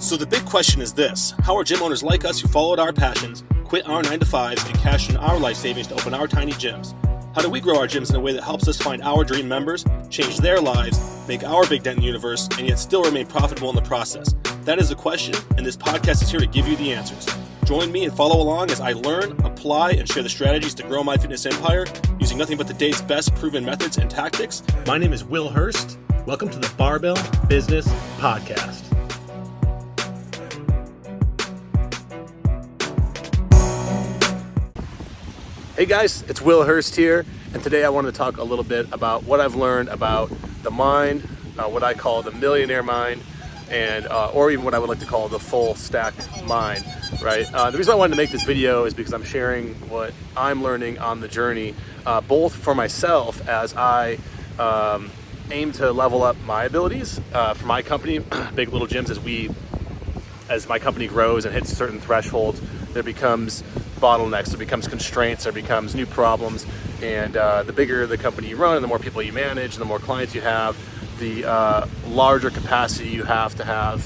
So the big question is this: how are gym owners like us who followed our passions, quit our 9-to-5s, and cashed in our life savings to open our tiny gyms? How do we grow our gyms in a way that helps us find our dream members, change their lives, make our big dent in the universe, and yet still remain profitable in the process? That is the question, and this podcast is here to give you the answers. Join me and follow along as I learn, apply, and share the strategies to grow my fitness empire using nothing but the day's best proven methods and tactics. My name is Will Hurst. Welcome to the Barbell Business Podcast. Hey guys, it's Will Hurst here, and today I wanted to talk a little bit about what I've learned about the mind, what I call the millionaire mind, and or even what I would like to call the full stack mind, right? The reason I wanted to make this video is because I'm sharing what I'm learning on the journey, both for myself as I aim to level up my abilities for my company, Big Little Gyms. As my company grows and hits certain thresholds, there becomes bottlenecks, there becomes constraints, there becomes new problems, and the bigger the company you run and the more people you manage and the more clients you have, the larger capacity you have to have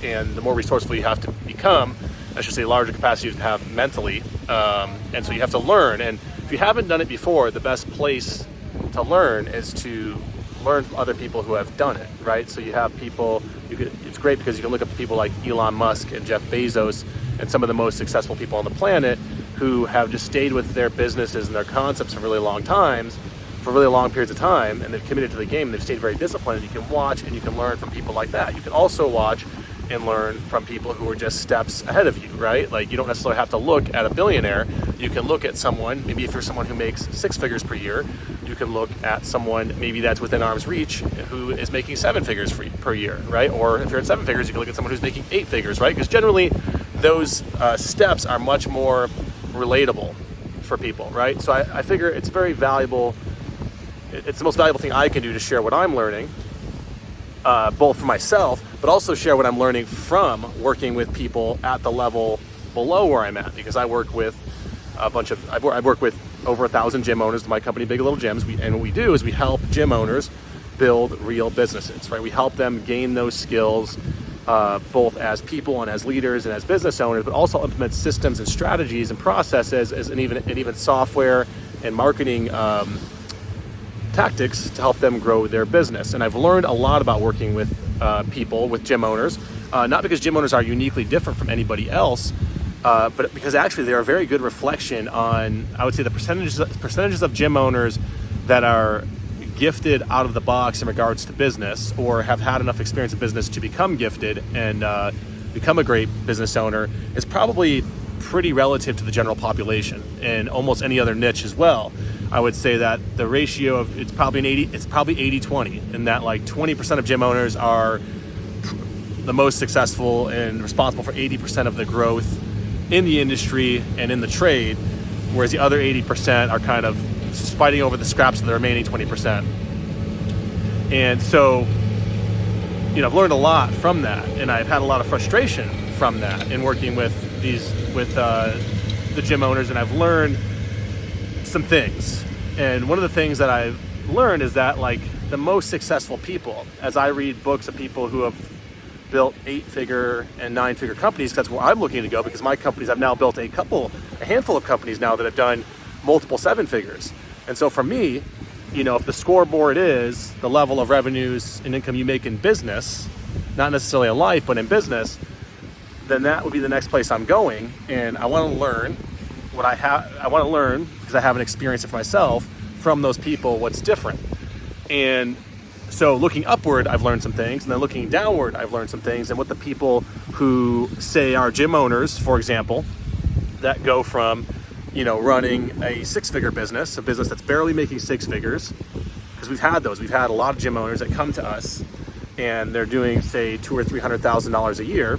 and the more resourceful you have to become. I should say larger capacity you have to have mentally, and so you have to learn. And if you haven't done it before, the best place to learn is to learn from other people who have done it, right? So you have people, it's great because you can look up people like Elon Musk and Jeff Bezos and some of the most successful people on the planet who have just stayed with their businesses and their concepts for really long periods of time, and they've committed to the game, and they've stayed very disciplined. You can watch and you can learn from people like that. You can also watch and learn from people who are just steps ahead of you, right? Like, you don't necessarily have to look at a billionaire. You can look at someone, maybe if you're someone who makes 6 figures per year, you can look at someone maybe that's within arm's reach who is making 7 figures per year, right? Or if you're at 7 figures, you can look at someone who's making 8 figures, right? Because generally those steps are much more relatable for people, right? So I figure it's very valuable. It's the most valuable thing I can do to share what I'm learning, both for myself, but also share what I'm learning from working with people at the level below where I'm at, because I work with I work with over 1,000 gym owners in my company, Big Little Gyms, and what we do is we help gym owners build real businesses, right? We help them gain those skills, both as people and as leaders and as business owners, but also implement systems and strategies and processes and even software and marketing tactics to help them grow their business. And I've learned a lot about working with people, with gym owners, not because gym owners are uniquely different from anybody else, but because actually they're a very good reflection on, I would say, the percentages of gym owners that are gifted out of the box in regards to business, or have had enough experience in business to become gifted and become a great business owner, is probably pretty relative to the general population and almost any other niche as well. I would say that the ratio of it's probably 80-20, in that like 20% of gym owners are the most successful and responsible for 80% of the growth in the industry and in the trade, whereas the other 80% are kind of fighting over the scraps of the remaining 20%. And so, I've learned a lot from that, and I've had a lot of frustration from that in working with the gym owners, and I've learned some things. And one of the things that I've learned is that, like, the most successful people, as I read books of people who have built 8-figure and 9-figure companies, that's where I'm looking to go, because my companies, I've now built a handful of companies now that have done multiple 7 figures. And so for me, if the scoreboard is the level of revenues and income you make in business, not necessarily in life, but in business, then that would be the next place I'm going. And I want to learn because I haven't experienced it for myself, from those people, what's different. And so looking upward, I've learned some things, and then looking downward, I've learned some things. And what the people who say are gym owners, for example, that go from running a 6-figure business, a business that's barely making 6 figures, because we've had a lot of gym owners that come to us and they're doing, say, $200,000 or $300,000 a year,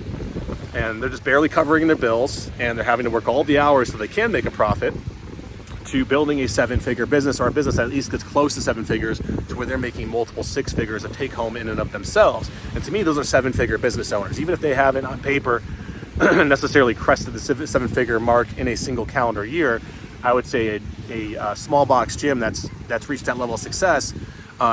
and they're just barely covering their bills, and they're having to work all the hours so they can make a profit, to building a 7-figure business, or a business that at least gets close to 7 figures, to where they're making multiple 6 figures of take home in and of themselves. And to me, those are 7-figure business owners, even if they haven't on paper necessarily crested the 7-figure mark in a single calendar year. I would say a small box gym that's reached that level of success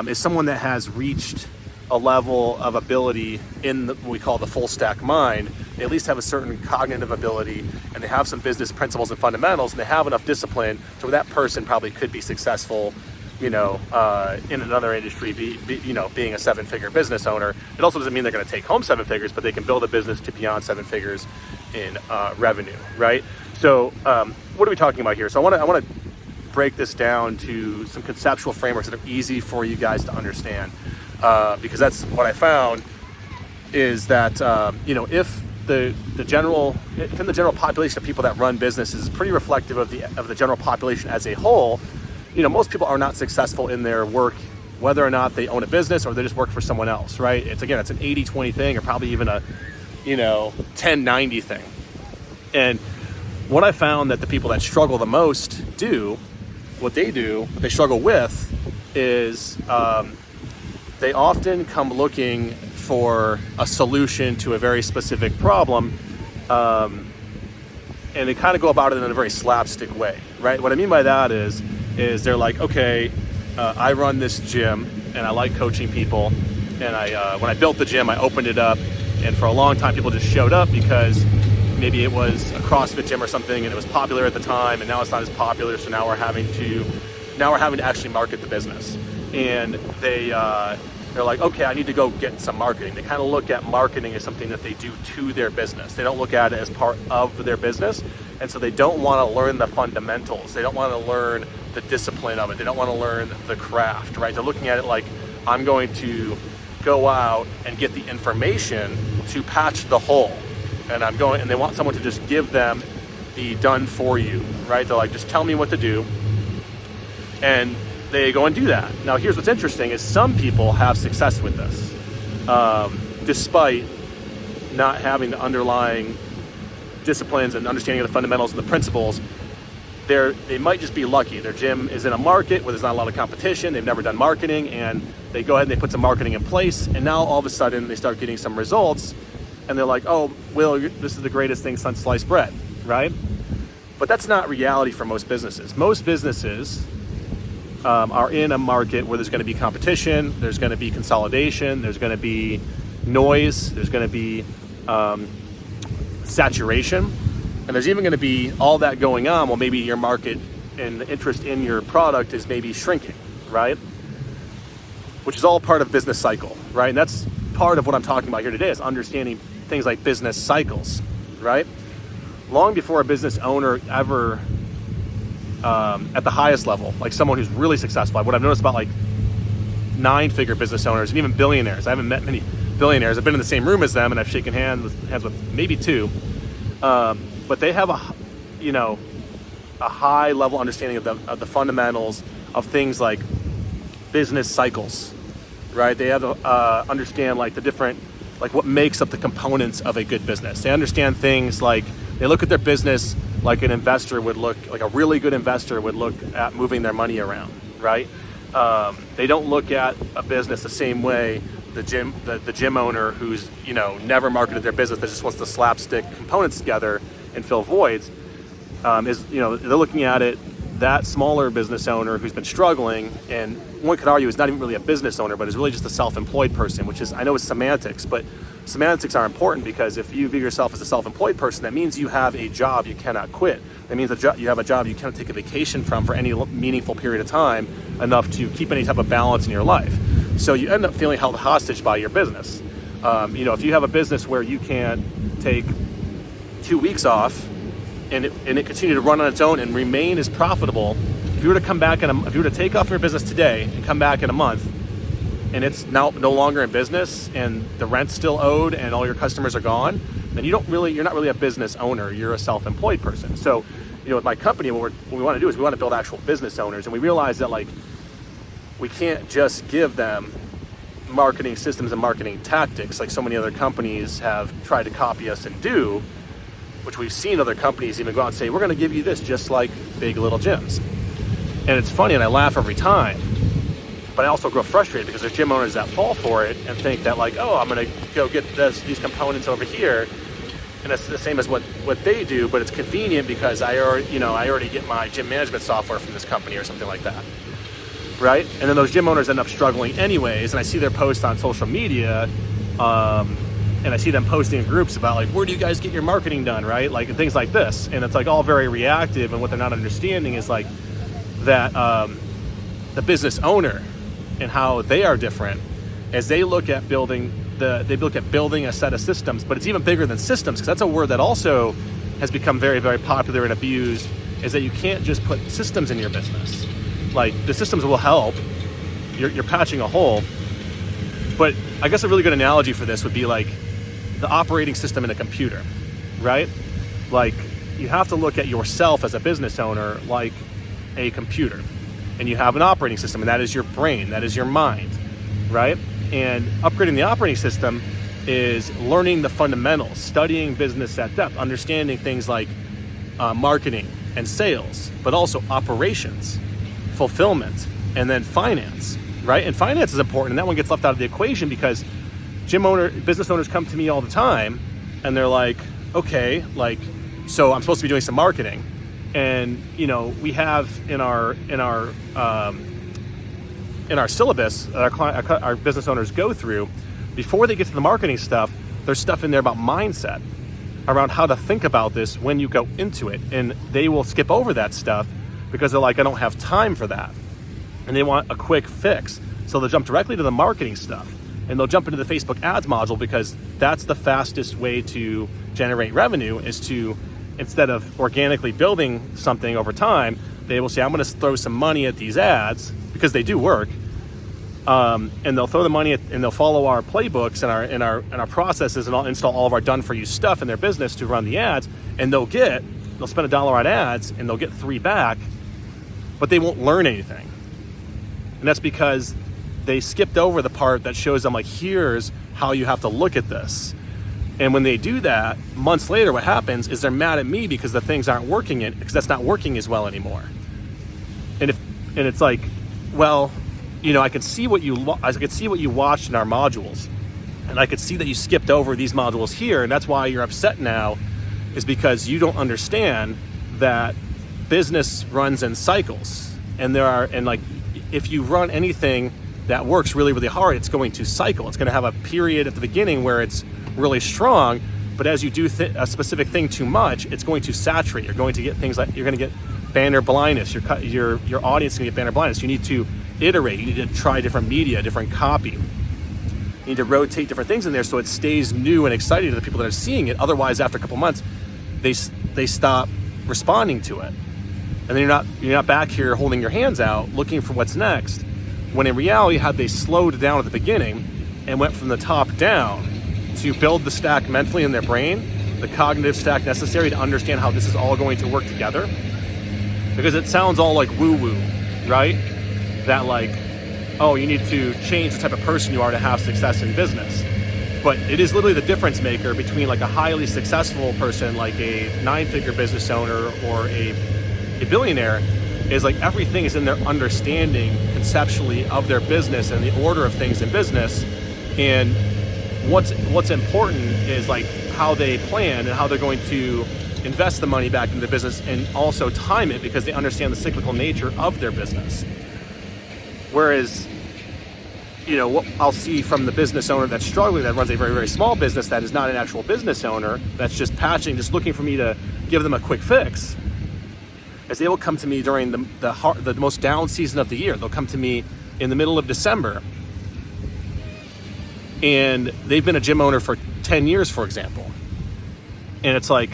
is someone that has reached a level of ability in what we call the full stack mind. They at least have a certain cognitive ability, and they have some business principles and fundamentals, and they have enough discipline so that person probably could be successful, in another industry, being a 7-figure business owner. It also doesn't mean they're going to take home 7 figures, but they can build a business to beyond 7 figures in revenue, right? So what are we talking about here? So I want to break this down to some conceptual frameworks that are easy for you guys to understand, because that's what I found is that if the general population of people that run businesses is pretty reflective of the general population as a whole. Most people are not successful in their work, whether or not they own a business or they just work for someone else, right? It's an 80-20 thing, or probably even a 10-90 thing. And what I found that the people that struggle the most what they struggle with is they often come looking for a solution to a very specific problem, and they kind of go about it in a very slapstick way, right? What I mean by that is they're like, okay, I run this gym and I like coaching people, and when I built the gym, I opened it up, and for a long time people just showed up because maybe it was a CrossFit gym or something and it was popular at the time, and now it's not as popular, so now we're having to actually market the business. And they're like, okay, I need to go get some marketing. They kind of look at marketing as something that they do to their business. They don't look at it as part of their business, and so they don't want to learn the fundamentals. They don't want to learn the discipline of it. They don't want to learn the craft, right? They're looking at it like, I'm going to go out and get the information to patch the hole, and they want someone to just give them the done for you, right? They're like, just tell me what to do, and they go and do that. Now, here's what's interesting is some people have success with this, despite not having the underlying disciplines and understanding of the fundamentals and the principles. They might just be lucky. Their gym is in a market where there's not a lot of competition. They've never done marketing, and they go ahead and they put some marketing in place, and now all of a sudden they start getting some results, and they're like, oh, Will, this is the greatest thing since sliced bread, right? But that's not reality for most businesses. Most businesses are in a market where there's going to be competition, there's going to be consolidation, there's going to be noise, there's going to be saturation, and there's even going to be all that going on while maybe your market and the interest in your product is maybe shrinking, right? Which is all part of business cycle, right? And that's part of what I'm talking about here today, is understanding things like business cycles, right? Long before a business owner ever, at the highest level, like someone who's really successful, what I've noticed about like 9-figure business owners and even billionaires, I haven't met many billionaires, I've been in the same room as them and I've shaken hands with maybe 2, but they have a high level understanding of the fundamentals of things like business cycles, right? They have to understand like the different, like what makes up the components of a good business. They understand things like, they look at their business like an investor would look, like a really good investor would look at moving their money around, right? They don't look at a business the same way the gym owner who's never marketed their business, that just wants to slapstick components together and fill voids, they're looking at it, that smaller business owner who's been struggling, and one could argue is not even really a business owner, but is really just a self-employed person, which is, I know it's semantics, but semantics are important, because if you view yourself as a self-employed person, that means you have a job you cannot quit. That means you have a job you cannot take a vacation from for any meaningful period of time, enough to keep any type of balance in your life. So you end up feeling held hostage by your business. If you have a business where you can take 2 weeks off and it continue to run on its own and remain as profitable, if you were to take off your business today and come back in a month, and it's now no longer in business and the rent's still owed and all your customers are gone, then you're not really a business owner, you're a self-employed person. So, with my company, what we want to do is we want to build actual business owners, and we realize that we can't just give them marketing systems and marketing tactics like so many other companies have tried to copy us and do, which we've seen other companies even go out and say, we're going to give you this just like Big Little Gyms. And it's funny, and I laugh every time, but I also grow frustrated because there's gym owners that fall for it and think that I'm going to go get these components over here, and it's the same as what they do, but it's convenient because I already get my gym management software from this company or something like that. right? And then those gym owners end up struggling anyways. And I see their posts on social media, and I see them posting in groups about like, where do you guys get your marketing done, right? Like, and things like this. And it's like all very reactive. And what they're not understanding is like that the business owner and how they are different as they look at building a set of systems. But it's even bigger than systems, because that's a word that also has become very, very popular and abused, is that you can't just put systems in your business. Like, the systems will help. You're patching a hole. But I guess a really good analogy for this would be like the operating system in a computer, right? Like, you have to look at yourself as a business owner like a computer. And you have an operating system, and that is your brain, that is your mind, right? And upgrading the operating system is learning the fundamentals, studying business at depth, understanding things like marketing and sales, but also operations, fulfillment, and then finance, right? And finance is important, and that one gets left out of the equation because business owners come to me all the time, and they're like, okay, like, so I'm supposed to be doing some marketing, and we have in our syllabus that our business owners go through, before they get to the marketing stuff, there's stuff in there about mindset, around how to think about this when you go into it. And they will skip over that stuff because they're like, I don't have time for that. And they want a quick fix. So they'll jump directly to the marketing stuff, and they'll jump into the Facebook ads module because that's the fastest way to generate revenue, is to, instead of organically building something over time, they will say, I'm going to throw some money at these ads, because they do work. And they'll throw the money at, and they'll follow our playbooks and our processes, and I'll install all of our done-for-you stuff in their business to run the ads. And they'll spend $1 on ads, and they'll get 3 back, but they won't learn anything. And that's because they skipped over the part that shows them, like, here's how you have to look at this. And when they do that, months later, what happens is they're mad at me because the things aren't working, because that's not working as well anymore. And it's like, well, I could see what you watched in our modules, and I could see that you skipped over these modules here, and that's why you're upset now, is because you don't understand that business runs in cycles, and if you run anything that works really, really hard, it's going to cycle. It's going to have a period at the beginning where it's really strong, but as you do a specific thing too much, it's going to saturate. You're going to get things like, you're going to get banner blindness. Your audience is going to get banner blindness. You need to iterate. You need to try different media, different copy. You need to rotate different things in there so it stays new and exciting to the people that are seeing it. Otherwise, after a couple months, they stop responding to it, and then you're not back here holding your hands out looking for what's next. When in reality, had they slowed down at the beginning and went from the top down to build the stack mentally in their brain, the cognitive stack necessary to understand how this is all going to work together. Because it sounds all like woo-woo, right? That like, oh, you need to change the type of person you are to have success in business. But it is literally the difference maker between like a highly successful person, like a 9-figure business owner or a billionaire, is like everything is in their understanding conceptually of their business and the order of things in business. And what's important is like how they plan and how they're going to invest the money back into the business, and also time it, because they understand the cyclical nature of their business. Whereas, what I'll see from the business owner that's struggling, that runs a very, very small business, that is not an actual business owner, that's just patching, just looking for me to give them a quick fix, is they will come to me during the most down season of the year. They'll come to me in the middle of December, and they've been a gym owner for 10 years, for example. And it's like,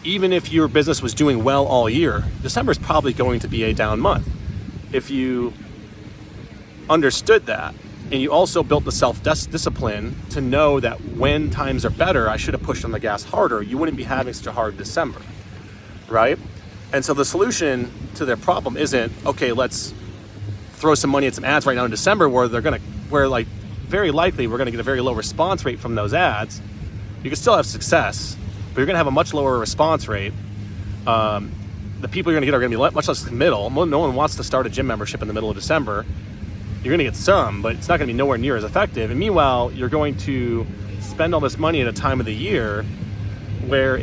even if your business was doing well all year, December is probably going to be a down month. If you understood that, and you also built the self-discipline to know that when times are better, I should have pushed on the gas harder, you wouldn't be having such a hard December, right? And so the solution to their problem isn't, okay, let's throw some money at some ads right now in December where very likely we're gonna get a very low response rate from those ads. You can still have success, but you're gonna have a much lower response rate. The people you're gonna get are gonna be much less committal. No one wants to start a gym membership in the middle of December. You're gonna get some, but it's not gonna be nowhere near as effective. And meanwhile, you're going to spend all this money at a time of the year where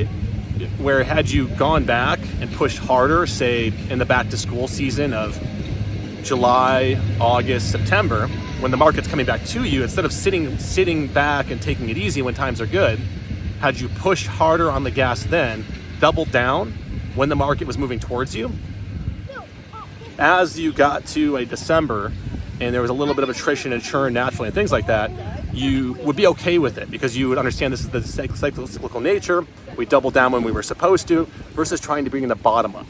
had you gone back and pushed harder, say in the back to school season of July, August, September, when the market's coming back to you, instead of sitting back and taking it easy when times are good, had you pushed harder on the gas then, doubled down when the market was moving towards you, as you got to a December and there was a little bit of attrition and churn naturally and things like that, you would be okay with it because you would understand this is the cyclical nature. We doubled down when we were supposed to versus trying to bring the bottom up,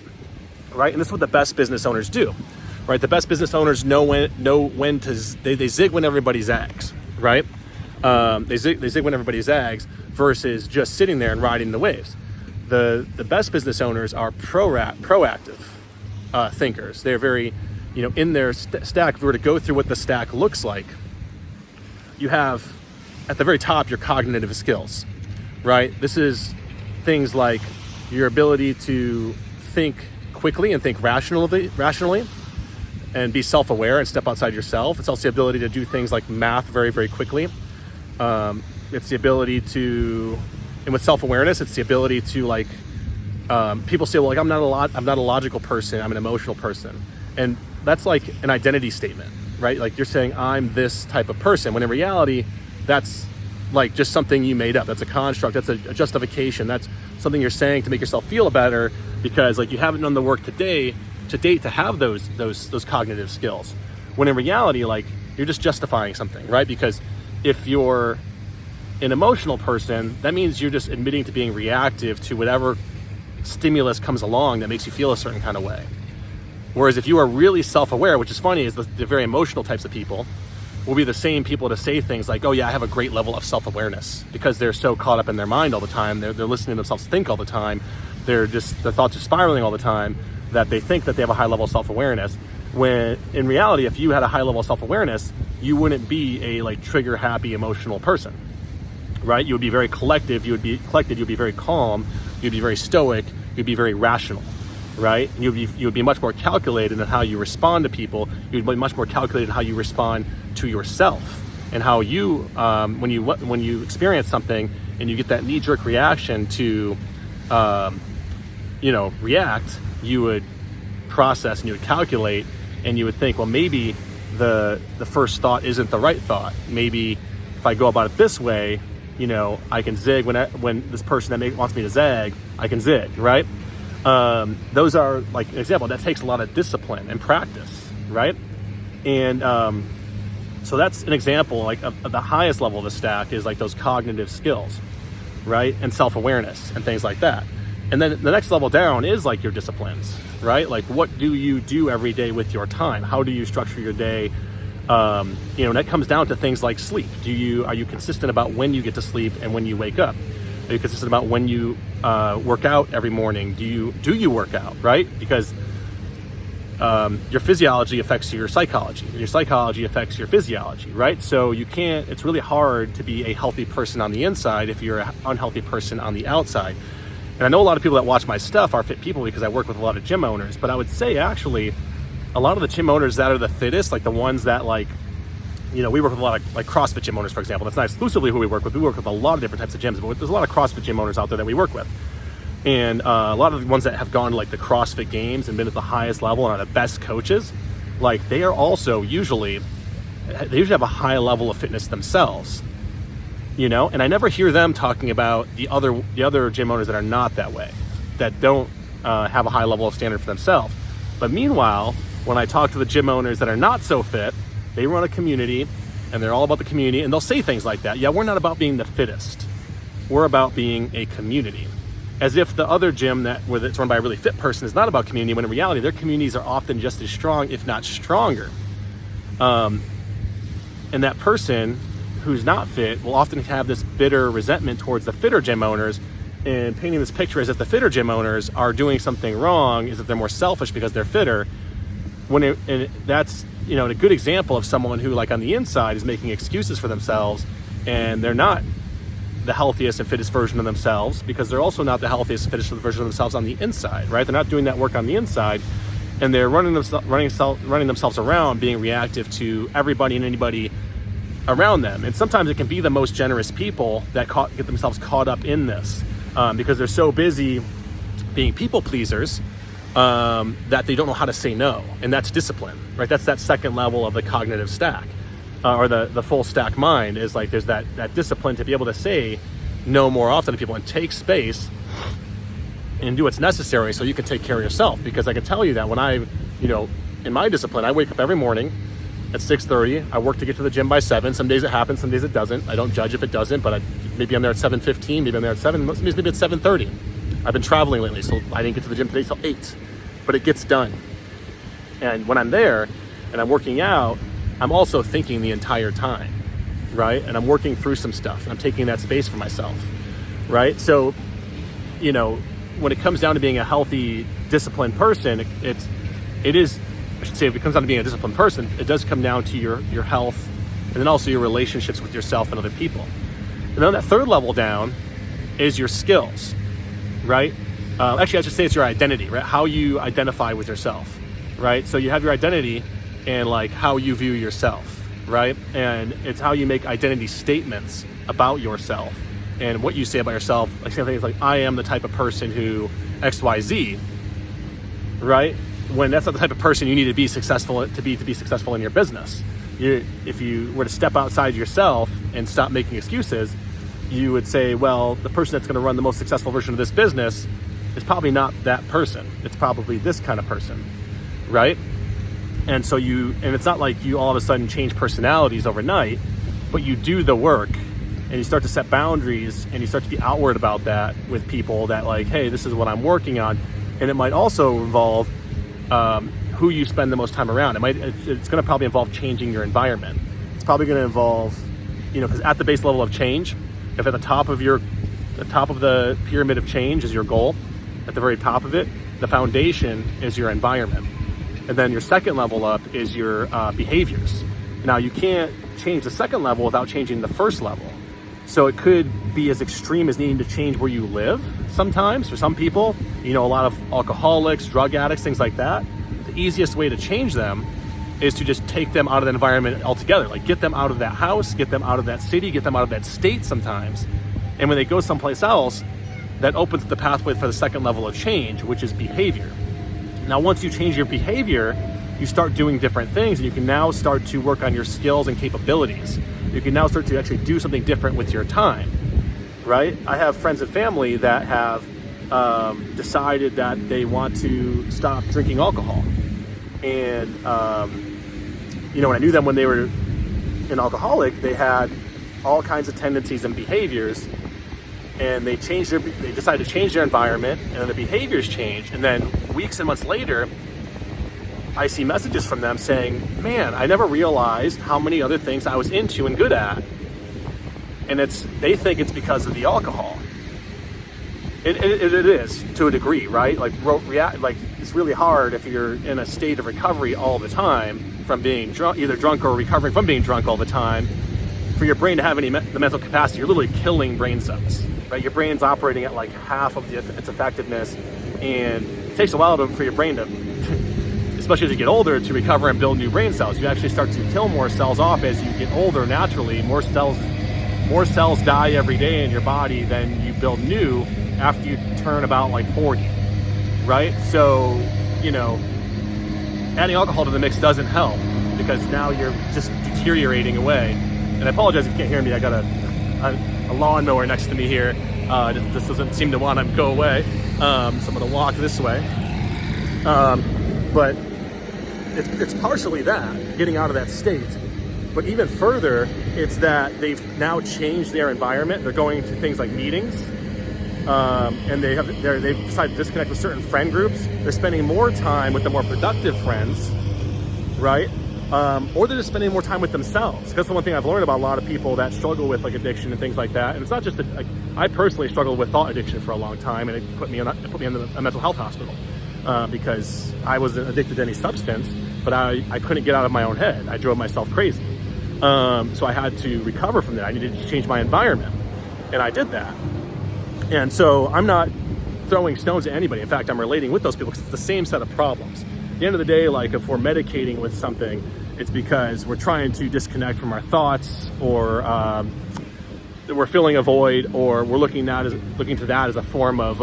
right? And this is what the best business owners do, right? The best business owners know when to, they zig when everybody zags, right? They zig when everybody zags versus just sitting there and riding the waves. The best business owners are proactive thinkers. They're very, in their stack, if we were to go through what the stack looks like, you have at the very top your cognitive skills, right? This is things like your ability to think quickly and think rationally and be self-aware and step outside yourself. It's also the ability to do things like math very, very quickly. It's the ability to, and with self-awareness, it's the ability to people say, well, I'm not a logical person, I'm an emotional person. And that's like an identity statement, right? Like you're saying, I'm this type of person, when in reality, that's like just something you made up. That's a construct, that's a justification. That's something you're saying to make yourself feel better because like you haven't done the work to date to have those cognitive skills. When in reality, like you're just justifying something, right? Because if you're an emotional person, that means you're just admitting to being reactive to whatever stimulus comes along that makes you feel a certain kind of way. Whereas if you are really self-aware, which is funny, is the very emotional types of people will be the same people to say things like, oh yeah, I have a great level of self-awareness, because they're so caught up in their mind all the time. They're listening to themselves think all the time. Their thoughts are spiraling all the time that they think that they have a high level of self-awareness. When in reality, if you had a high level of self-awareness, you wouldn't be a trigger happy emotional person, right? You would be very collective. You'd be very calm. You'd be very stoic. You'd be very rational, right? You would be much more calculated in how you respond to people. You'd be much more calculated in how you respond to yourself, and how you, when you experience something and you get that knee-jerk reaction to, react, you would process and you would calculate, and you would think, well, maybe the first thought isn't the right thought. Maybe if I go about it this way, I can zig when this person that wants me to zag, I can zig, right? Those are like an example. That takes a lot of discipline and practice, right? And so that's an example like of the highest level of the stack is like those cognitive skills, right? And self-awareness and things like that. And then the next level down is like your disciplines, right? Like what do you do every day with your time? How do you structure your day? And that comes down to things like sleep. Are you consistent about when you get to sleep and when you wake up? Are you consistent about when you work out every morning? Do you work out, right? Because your physiology affects your psychology, and your psychology affects your physiology, right? So it's really hard to be a healthy person on the inside if you're an unhealthy person on the outside. And I know a lot of people that watch my stuff are fit people because I work with a lot of gym owners, but I would say actually a lot of the gym owners that are the fittest, like the ones that we work with a lot of like CrossFit gym owners, for example. That's not exclusively who we work with. We work with a lot of different types of gyms, but there's a lot of CrossFit gym owners out there that we work with. And a lot of the ones that have gone to like the CrossFit games and been at the highest level and are the best coaches, like they are also they usually have a high level of fitness themselves, and I never hear them talking about the other gym owners that are not that way, that don't have a high level of standard for themselves. But meanwhile, when I talk to the gym owners that are not so fit, they run a community and they're all about the community, and they'll say things like that. Yeah, we're not about being the fittest. We're about being a community. As if the other gym that's run by a really fit person is not about community, when in reality, their communities are often just as strong, if not stronger. And that person who's not fit will often have this bitter resentment towards the fitter gym owners, and painting this picture as if the fitter gym owners are doing something wrong, as if they're more selfish because they're fitter. And that's a good example of someone who, like on the inside, is making excuses for themselves, and they're not the healthiest and fittest version of themselves, because they're also not the healthiest and fittest version of themselves on the inside, right? They're not doing that work on the inside, and they're running themselves around being reactive to everybody and anybody around them. And sometimes it can be the most generous people that get themselves caught up in this, because they're so busy being people pleasers that they don't know how to say no, and that's discipline, right? That's that second level of the cognitive stack, or the full stack mind, is like there's that discipline to be able to say no more often to people and take space and do what's necessary so you can take care of yourself. Because I can tell you that when in my discipline, I wake up every morning at 6:30. I work to get to the gym by 7. Some days it happens, some days it doesn't. I don't judge if it doesn't, but maybe I'm there at 7:15, maybe I'm there at 7, maybe at 7:30. I've been traveling lately, so I didn't get to the gym today till 8, but it gets done. And when I'm there and I'm working out, I'm also thinking the entire time, right? And I'm working through some stuff, and I'm taking that space for myself, right? So, when it comes down to being a healthy, disciplined person, it comes down to being a disciplined person, it does come down to your health, and then also your relationships with yourself and other people. And then that third level down is your skills, right? Actually, I should say it's your identity, right? How you identify with yourself, right? So you have your identity and like how you view yourself, right? And it's how you make identity statements about yourself and what you say about yourself. Like saying things like, I am the type of person who XYZ, right? When that's not the type of person you need to be successful to be successful in your business. If you were to step outside yourself and stop making excuses, you would say, well, the person that's going to run the most successful version of this business is probably not that person. It's probably this kind of person, right? And so it's not like you all of a sudden change personalities overnight, but you do the work and you start to set boundaries and you start to be outward about that with people that like, hey, this is what I'm working on. And it might also involve who you spend the most time around. It's going to probably involve changing your environment. It's probably going to involve, because at the base level of change, if at the top of the pyramid of change is your goal, at the very top of it, the foundation is your environment. And then your second level up is your behaviors. Now, you can't change the second level without changing the first level. So it could be as extreme as needing to change where you live sometimes. For some people, a lot of alcoholics, drug addicts, things like that. The easiest way to change them is to just take them out of the environment altogether. Like get them out of that house, get them out of that city, get them out of that state sometimes. And when they go someplace else, that opens the pathway for the second level of change, which is behavior. Now, once you change your behavior, you start doing different things, and you can now start to work on your skills and capabilities. You can now start to actually do something different with your time, right? I have friends and family that have decided that they want to stop drinking alcohol. And, when I knew them when they were an alcoholic, they had all kinds of tendencies and behaviors, and they decided to change their environment, and then the behaviors changed. And then weeks and months later, I see messages from them saying, man, I never realized how many other things I was into and good at. And they think it's because of the alcohol. It is to a degree, right? Like it's really hard if you're in a state of recovery all the time from being drunk, either drunk or recovering from being drunk all the time. For your brain to have the mental capacity, you're literally killing brain cells, right? Your brain's operating at like half of its effectiveness, and it takes a while for your brain to, especially as you get older, to recover and build new brain cells. You actually start to kill more cells off as you get older naturally. More cells die every day in your body than you build new after you turn about like 40, right? So, adding alcohol to the mix doesn't help because now you're just deteriorating away. And I apologize if you can't hear me. I got a lawnmower next to me here. This doesn't seem to want to go away. So I'm going to walk this way. But it's partially that, getting out of that state. But even further, it's that they've now changed their environment. They're going to things like meetings. And they've decided to disconnect with certain friend groups. They're spending more time with the more productive friends, right? Or they're just spending more time with themselves. That's the one thing I've learned about a lot of people that struggle with like addiction and things like that. And it's not just I personally struggled with thought addiction for a long time, and it put me in a mental health hospital because I wasn't addicted to any substance, but I couldn't get out of my own head. I drove myself crazy. So I had to recover from that. I needed to change my environment, and I did that. And so I'm not throwing stones at anybody. In fact, I'm relating with those people because it's the same set of problems. At the end of the day, like if we're medicating with something, it's because we're trying to disconnect from our thoughts, or we're filling a void, or we're looking to that as a form of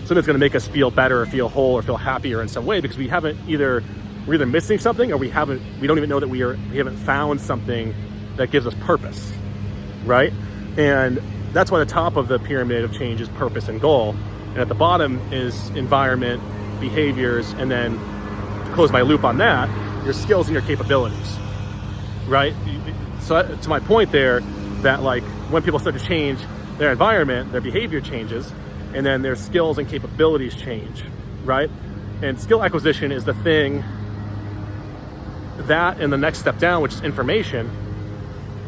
something that's going to make us feel better or feel whole or feel happier in some way, because we're either missing something, or we don't even know that we haven't found something that gives us purpose, right? And that's why the top of the pyramid of change is purpose and goal, and at the bottom is environment, behaviors, and then, to close my loop on that, your skills and your capabilities, right? So to my point there, that like when people start to change their environment, their behavior changes, and then their skills and capabilities change, right? And skill acquisition is the thing that, and the next step down, which is information,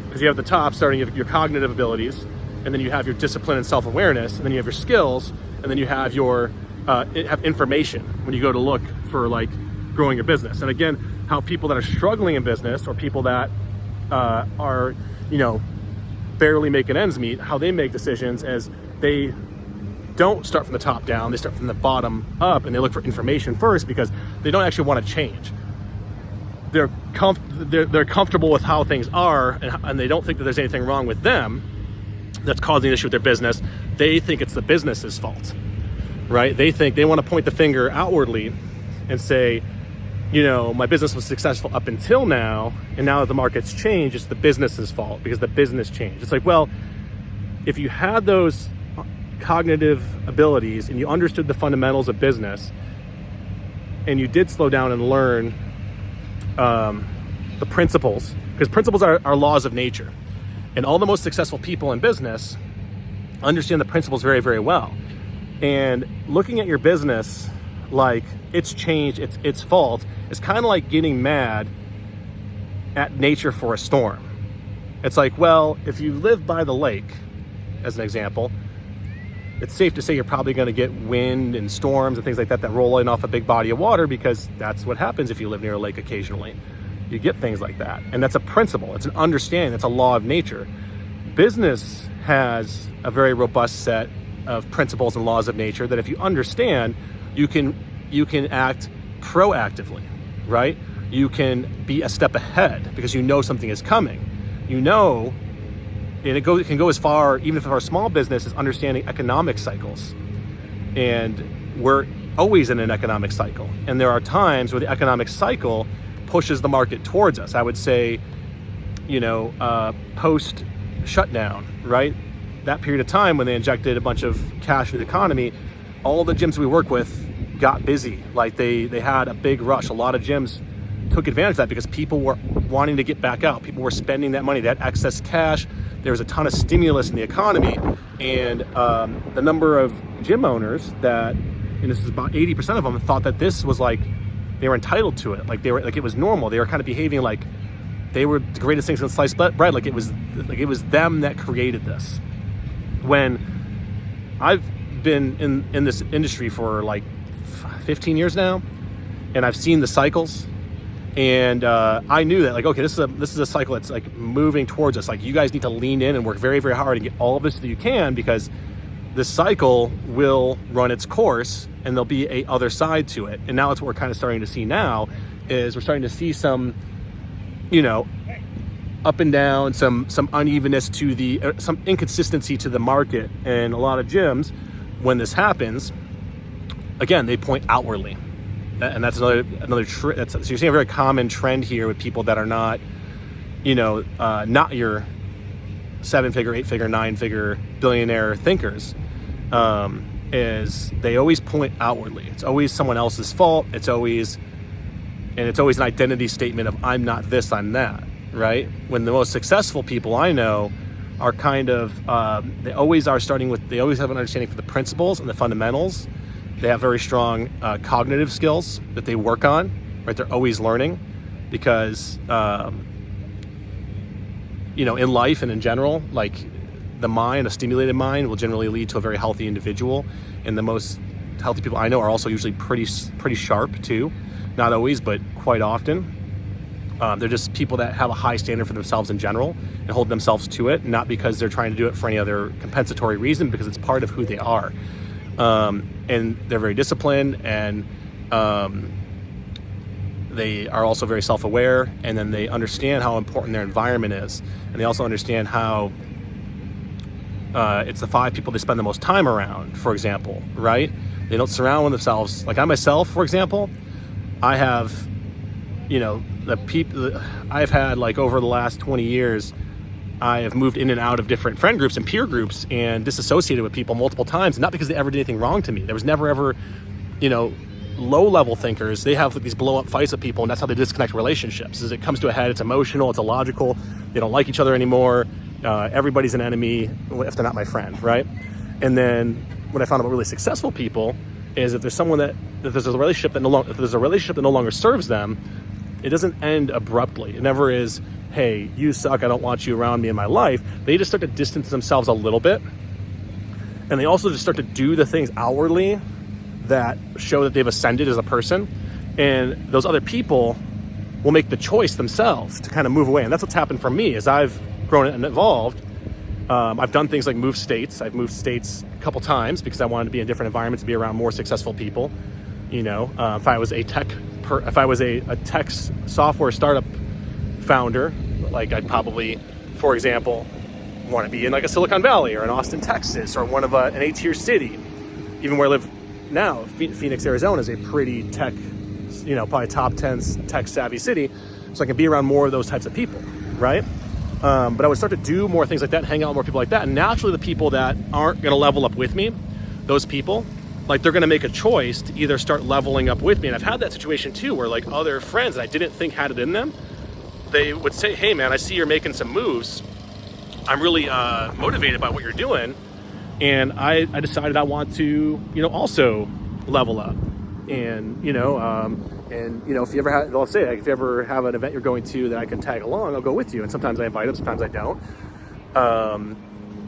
because you have the top starting your cognitive abilities, and then you have your discipline and self-awareness, and then you have your skills, and then you have your have information when you go to look for like growing your business. And again, how people that are struggling in business, or people that are, you know, barely making ends meet, how they make decisions is they don't start from the top down, they start from the bottom up, and they look for information first, because they don't actually want to change. They're comfortable with how things are, and they don't think that there's anything wrong with them that's causing an issue with their business. They think it's the business's fault, right? They think they want to point the finger outwardly and say, you know, my business was successful up until now, and now that the market's changed, it's the business's fault because the business changed. It's like, well, if you had those cognitive abilities and you understood the fundamentals of business, and you did slow down and learn the principles, because principles are laws of nature, and all the most successful people in business understand the principles very, very well. And looking at your business like it's changed, it's its fault, is kind of like getting mad at nature for a storm. It's like, well, if you live by the lake, as an example, it's safe to say you're probably going to get wind and storms and things like that roll in off a big body of water, because that's what happens if you live near a lake occasionally. You get things like that. And that's a principle. It's an understanding. It's a law of nature. Business has a very robust set of principles and laws of nature that if you understand, you can act proactively, right? You can be a step ahead because you know something is coming. You know, and it can go as far, even if our small business is understanding economic cycles. And we're always in an economic cycle. And there are times where the economic cycle pushes the market towards us. I would say, you know, post shutdown, right? That period of time when they injected a bunch of cash into the economy, all the gyms we work with got busy. Like they had a big rush. A lot of gyms took advantage of that because people were wanting to get back out. People were spending that money. They had excess cash. There was a ton of stimulus in the economy. And the number of gym owners that, and this is about 80% of them, thought that this was like, they were entitled to it. Like it was normal. They were kind of behaving like they were the greatest things since sliced bread. Like it was them that created this. When I've been in this industry for like 15 years now, and I've seen the cycles, and I knew that, like, okay, this is a cycle that's like moving towards us. Like, you guys need to lean in and work very, very hard and get all of this that you can, because this cycle will run its course and there'll be a other side to it. And now it's what we're kind of starting to see now, is we're starting to see some, you know, up and down, some unevenness to the, some inconsistency to the market. And a lot of gyms, when this happens, again, they point outwardly. And that's so you're seeing a very common trend here with people that are not, you know, not your 7-figure, 8-figure, 9-figure billionaire thinkers, is they always point outwardly. It's always someone else's fault. It's always an identity statement of, I'm not this, I'm that, right? When the most successful people I know are kind of, they always have an understanding for the principles and the fundamentals. They have very strong cognitive skills that they work on, right? They're always learning because, you know, in life and in general, like the mind, a stimulated mind will generally lead to a very healthy individual. And the most healthy people I know are also usually pretty sharp too. Not always, but quite often. They're just people that have a high standard for themselves in general and hold themselves to it, not because they're trying to do it for any other compensatory reason, because it's part of who they are. And they're very disciplined, and they are also very self-aware, and then they understand how important their environment is, and they also understand how It's the 5 people they spend the most time around, for example, right? They don't surround themselves. Like I myself, for example, I have, the people I've had, like, over the last 20 years, I have moved in and out of different friend groups and peer groups and disassociated with people multiple times, not because they ever did anything wrong to me. There was never ever, low-level thinkers. They have these blow-up fights with people, and that's how they disconnect relationships. As it comes to a head, it's emotional, it's illogical, they don't like each other anymore, everybody's an enemy if they're not my friend, right? And then what I found about really successful people is if there's a relationship that no longer serves them, it doesn't end abruptly. It never is, hey, you suck, I don't want you around me in my life. They just start to distance themselves a little bit. And they also just start to do the things outwardly that show that they've ascended as a person. And those other people will make the choice themselves to kind of move away. And that's what's happened for me as I've grown and evolved. I've done things like move states. I've moved states a couple times because I wanted to be in different environments, to be around more successful people. If I was a tech software startup founder, like I'd probably, for example, want to be in like a Silicon Valley or in Austin, Texas, or one of an A-tier city. Even where I live now, Phoenix, Arizona is a pretty tech, probably top 10 tech savvy city. So I can be around more of those types of people, right? But I would start to do more things like that, hang out with more people like that. And naturally the people that aren't going to level up with me, those people, like they're going to make a choice to either start leveling up with me. And I've had that situation too, where like other friends that I didn't think had it in them, they would say, hey man, I see you're making some moves. I'm really motivated by what you're doing. And I decided I want to, also level up. And, if you ever have, I'll say, like, if you ever have an event you're going to that I can tag along, I'll go with you. And sometimes I invite them, sometimes I don't.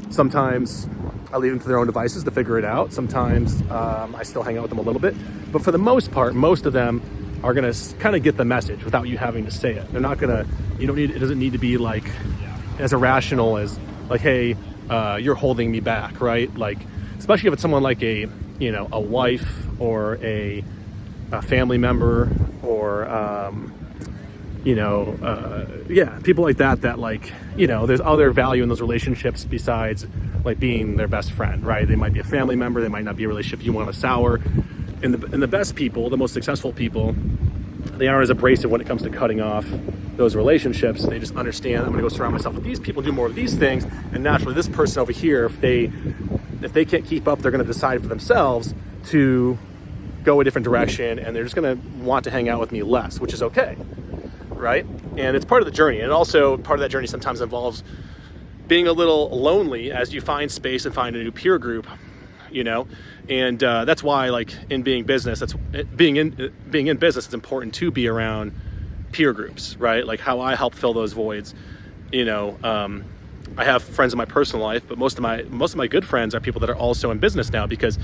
Sometimes I leave them to their own devices to figure it out. Sometimes I still hang out with them a little bit. But for the most part, most of them are going to kind of get the message without you having to say it. They're not going to, it doesn't need to be like as irrational as like, hey, you're holding me back, right? Like, especially if it's someone like a wife or a family member or, people like that, like, there's other value in those relationships besides like being their best friend, right? They might be a family member. They might not be a relationship you want to sour. And the best people, the most successful people, they aren't as abrasive when it comes to cutting off those relationships. They just understand, I'm going to go surround myself with these people, do more of these things. And naturally, this person over here, if they can't keep up, they're going to decide for themselves to go a different direction, and they're just going to want to hang out with me less, which is okay, right? And it's part of the journey. And also part of that journey sometimes involves being a little lonely as you find space and find a new peer group, and that's why, like, in being in business, it's important to be around peer groups, right? Like how I help fill those voids. I have friends in my personal life, but most of my good friends are people that are also in business now, because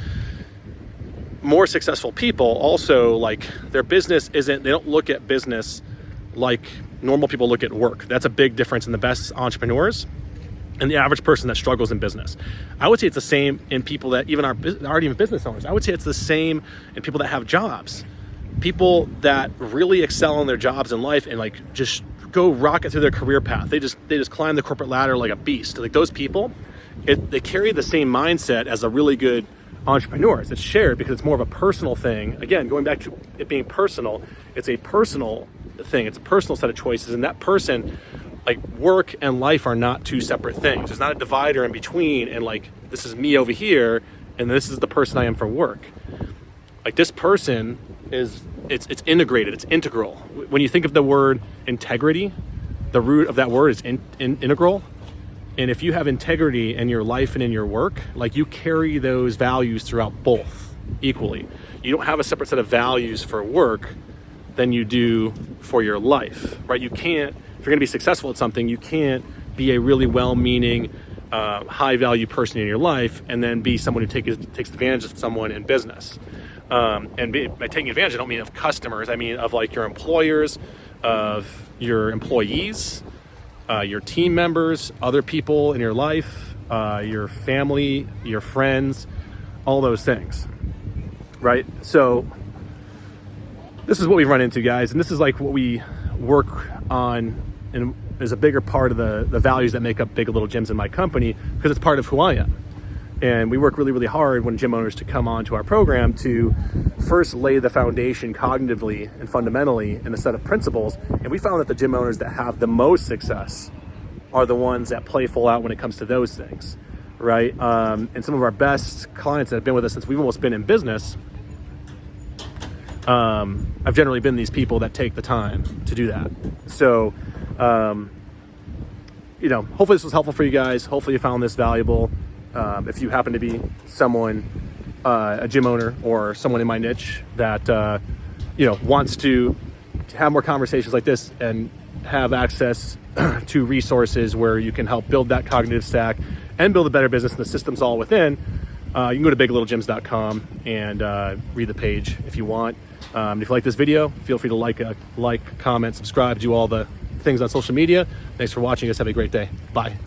more successful people also, like, their business they don't look at business like normal people look at work. That's a big difference in the best entrepreneurs and the average person that struggles in business. I would say it's the same in people that aren't even business owners. I would say it's the same in people that have jobs. People that really excel in their jobs in life and like just go rocket through their career path. They just climb the corporate ladder like a beast. Like those people, they carry the same mindset as a really good entrepreneur. It's shared because it's more of a personal thing. Again, going back to it being personal, it's a personal thing. It's a personal set of choices, and that person, like, work and life are not two separate things. There's not a divider in between, and like, this is me over here and this is the person I am for work. Like, this person it's integrated, it's integral. When you think of the word integrity, the root of that word is integral. And if you have integrity in your life and in your work, like, you carry those values throughout both equally. You don't have a separate set of values for work than you do for your life, right? You can't, if you're gonna be successful at something, you can't be a really well-meaning, high-value person in your life and then be someone who takes advantage of someone in business. By taking advantage, I don't mean of customers. I mean of like your employers, of your employees, your team members, other people in your life, your family, your friends, all those things, right? So this is what we've run into, guys, and this is like what we work on and is a bigger part of the values that make up Big Little Gyms in my company, because it's part of who I am. And we work really, really hard when gym owners to come on to our program to first lay the foundation cognitively and fundamentally in a set of principles. And we found that the gym owners that have the most success are the ones that play full out when it comes to those things, right? And some of our best clients that have been with us since we've almost been in business, I've generally been these people that take the time to do that. So, you know, hopefully this was helpful for you guys. Hopefully you found this valuable. If you happen to be someone, a gym owner or someone in my niche that, you know, wants to have more conversations like this and have access to resources where you can help build that cognitive stack and build a better business, and the system's all within, you can go to biglittlegyms.com and read the page if you want. If you like this video, feel free to like, comment, subscribe, do all the things on social media. Thanks for watching. Guys, have a great day. Bye.